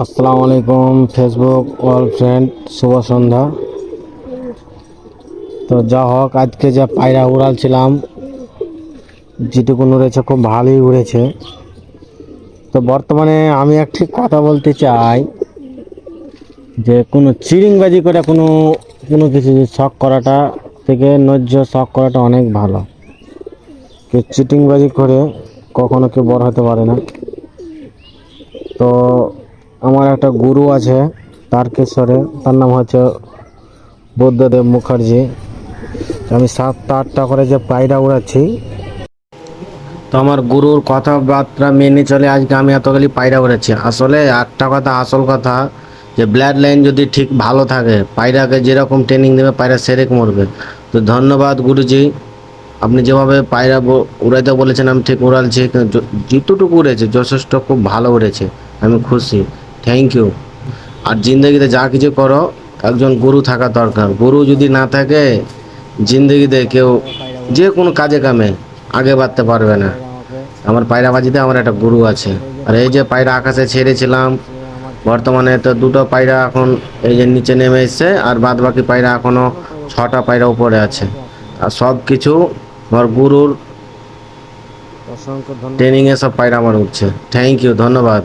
আসসালামু আলাইকুম Facebook all friend, শুভ সন্ধ্যা। তো যা হোক, আজকে যে পায়রা উড়ালছিলাম, যেটুকু উড়েছে খুব ভালোই উড়েছে। তো বর্তমানে আমি একটি কথা বলতে চাই যে কোনো চিড়িংবাজি করে কোনো কোনো কিছু শখ করাটা থেকে নৈর্য শখ করাটা অনেক ভালো। কেউ চিটিংবাজি করে কখনো কেউ বড় হতে পারে না। তো আমার একটা গুরু আছে তারকেশ্বরে, তার নাম হচ্ছে বুদ্ধদেব মুখার্জি। আমি 7টা 8টা করে যে পায়রা উড়াচ্ছি, তো আমার গুরুর কথাবার্তা মেনে চলে আজকে আমি এতগুলি পায়রা উড়াচ্ছি। আসলে একটা কথা, আসল কথা, যে ব্লাড লাইন যদি ঠিক ভালো থাকে, পায়রাকে যেরকম ট্রেনিং দেবে পায়রা সেরেক মরবে। তো ধন্যবাদ গুরুজি, আপনি যেভাবে পায়রা উড়াইতে বলেছেন আমি ঠিক উড়ালছি। যতটুকু উড়েছে যথেষ্ট, খুব ভালো উড়েছে, আমি খুশি। Thank you. আর জিন্দগিতে যা কিছু করো, একজন গুরু থাকা দরকার। গুরু যদি না থাকে, জিন্দগিতে কেউ যে কোনো কাজে কামে আগে বাড়তে পারবে না। আমার পায়রাবাজিতে আমার একটা গুরু আছে। আর এই যে পায়রা আকাশে ছেড়েছিলাম, বর্তমানে তো 2টো পায়রা এখন এই যে নিচে নেমে এসছে, আর বাদ বাকি পায়রা এখনো 6টা পায়রা উপরে আছে। আর সব কিছু আমার গুরুর ট্রেনিংয়ে সব পায়রা আমার উঠছে। থ্যাংক ইউ, ধন্যবাদ।